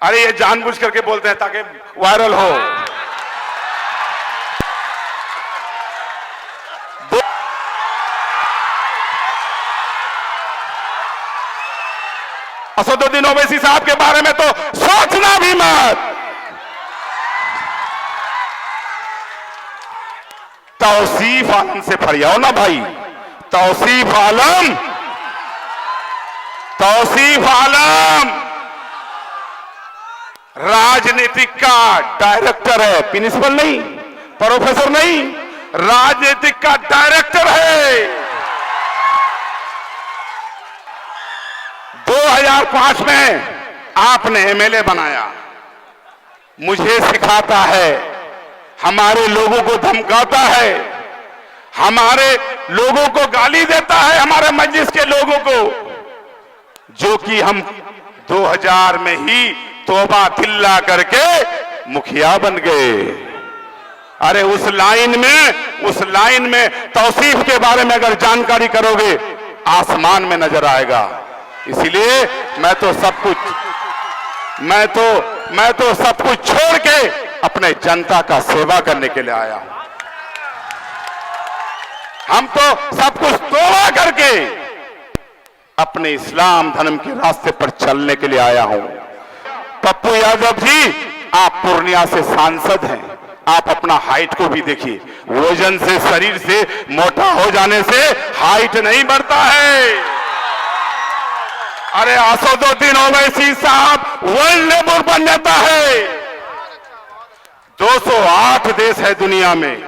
अरे ये जानबूझ करके बोलते हैं ताकि वायरल हो। असदुद्दीन ओवैसी साहब के बारे में तो सोचना भी मत। तौसीफ आलम से फरियाओ ना भाई, तौसीफ आलम, तौसीफ आलम राजनीतिक का डायरेक्टर है, प्रिंसिपल नहीं, प्रोफेसर नहीं, राजनीतिक का डायरेक्टर है। 2005 में आपने एमएलए बनाया, मुझे सिखाता है, हमारे लोगों को धमकाता है, हमारे लोगों को गाली देता है, हमारे मजलिस के लोगों को, जो कि हम 2000 में ही तौबा तिल्ला करके मुखिया बन गए। अरे उस लाइन में तौसीफ के बारे में अगर जानकारी करोगे आसमान में नजर आएगा। इसीलिए मैं तो सब कुछ छोड़ के अपने जनता का सेवा करने के लिए आया हूं। हम तो सब कुछ तौबा करके अपने इस्लाम धर्म के रास्ते पर चलने के लिए आया हूं। पप्पू यादव जी, आप पूर्णिया से सांसद हैं, आप अपना हाइट को भी देखिए। वजन से, शरीर से मोटा हो जाने से हाइट नहीं बढ़ता है। अरे असदुद्दीन ओवैसी साहब वर्ल्ड लेवल बन जाता है। 208 देश है दुनिया में,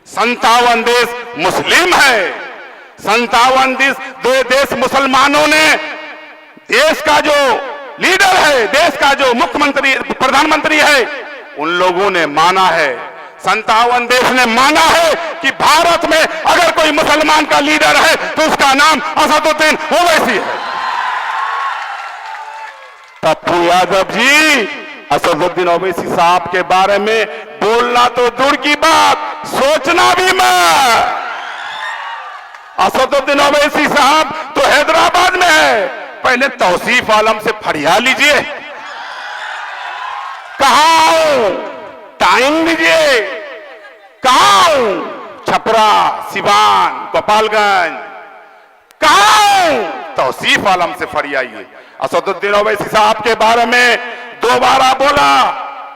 57 देश मुस्लिम है, 57 देश मुसलमानों ने देश का जो लीडर है, देश का जो मुख्यमंत्री प्रधानमंत्री है, उन लोगों ने माना है, 57 देश ने माना है कि भारत में अगर कोई मुसलमान का लीडर है तो उसका नाम असदुद्दीन ओवैसी है। पप्पू यादव जी, असदुद्दीन ओवैसी साहब के बारे में बोलना तो दूर की बात, सोचना भी मत। असदुद्दीन ओवैसी साहब तो हैदराबाद में है, पहले तौसीफ आलम से फरियाद लीजिए, कहां हूं, टाइम दीजिए, कहां हूं, छपरा, सिवान, गोपालगंज, कहां हूं, तौसीफ आलम से फरियाइए। असदुद्दीन ओवैसी साहब के बारे में दोबारा बोला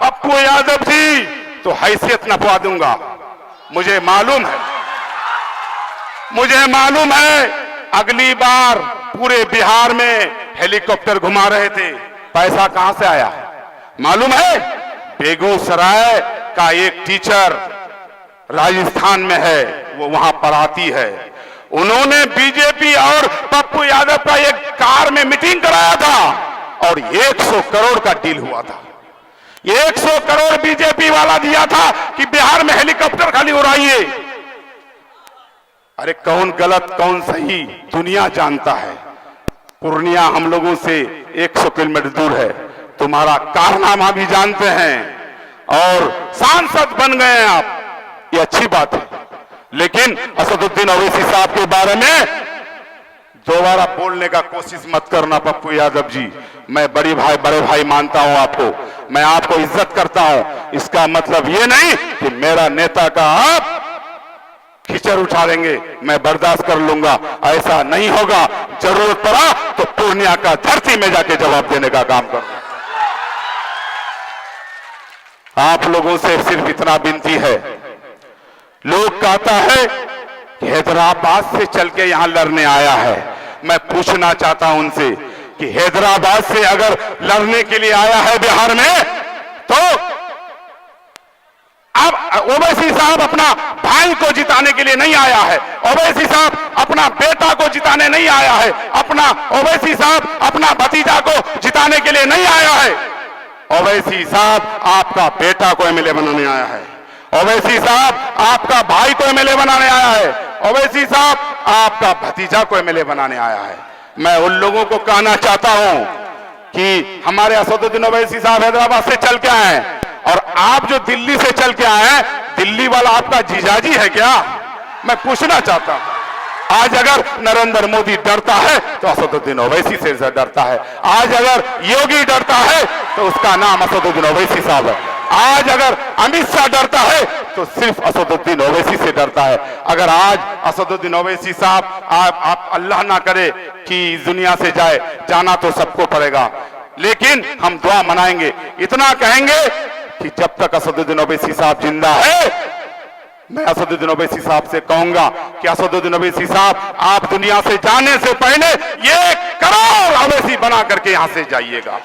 पप्पू यादव जी तो हैसियत नपवा दूंगा। मुझे मालूम है अगली बार पूरे बिहार में हेलीकॉप्टर घुमा रहे थे, पैसा कहां से आया मालूम है? बेगूसराय का एक टीचर राजस्थान में है, वो वहां पढ़ाती है, उन्होंने बीजेपी और पप्पू यादव का एक कार में मीटिंग कराया था और 100 करोड़ का डील हुआ था। 100 करोड़ बीजेपी वाला दिया था कि बिहार में हेलीकॉप्टर खाली उड़ाइए। अरे कौन गलत कौन सही दुनिया जानता है। पूर्णिया हम लोगों से 100 किलोमीटर दूर है, तुम्हारा कारनामा भी जानते हैं और सांसद बन गए हैं आप, ये अच्छी बात है। लेकिन असदुद्दीन ओवैसी साहब के बारे में दोबारा बोलने का कोशिश मत करना पप्पू यादव जी। मैं बड़े भाई मानता हूं आपको, मैं आपको इज्जत करता हूं, इसका मतलब ये नहीं कि मेरा नेता का आप खिचड़ उठा लेंगे, मैं बर्दाश्त कर लूंगा, ऐसा नहीं होगा। जरूरत पड़ा तो पूर्णिया का धरती में जाके जवाब देने का काम करूंगा। आप लोगों से सिर्फ इतना विनती है, लोग कहता है कि हैदराबाद से चल के यहां लड़ने आया है। मैं पूछना चाहता हूं उनसे कि हैदराबाद से अगर लड़ने के लिए आया है बिहार में, तो अब ओवैसी साहब अपना भाई को जिताने के लिए नहीं आया है, ओवैसी साहब अपना बेटा को जिताने नहीं आया है, ओवैसी साहब अपना भतीजा को जिताने के लिए नहीं आया है। ओवैसी साहब आपका बेटा को एमएलए बनाने आया है, ओवैसी साहब आपका भाई को एमएलए बनाने आया है, ओवैसी साहब आपका भतीजा को एमएलए बनाने आया है। मैं उन लोगों को कहना चाहता हूं कि हमारे असदुद्दीन ओवैसी साहब हैदराबाद से चल के आए हैं और आप जो दिल्ली से चल के आए हैं, दिल्ली वाला आपका जीजाजी है क्या? मैं पूछना चाहता हूं। आज अगर नरेंद्र मोदी डरता है तो असदुद्दीन ओवैसी से डरता है। आज अगर योगी डरता है तो उसका नाम असदुद्दीन ओवैसी साहब है। आज अगर अमित शाह डरता है तो सिर्फ असदुद्दीन ओवैसी से डरता है। अगर आज असदुद्दीन ओवैसी साहब आप अल्लाह ना करे कि दुनिया से जाना तो सबको पड़ेगा, लेकिन हम दुआ मनाएंगे, इतना कहेंगे कि जब तक असदुद्दीन ओवैसी साहब जिंदा है, मैं असदुद्दीन ओवैसी साहब से कहूंगा कि असदुद्दीन ओवैसी साहब, आप दुनिया से जाने से पहले 1 करोड़ ओवैसी बना करके यहां से जाइएगा।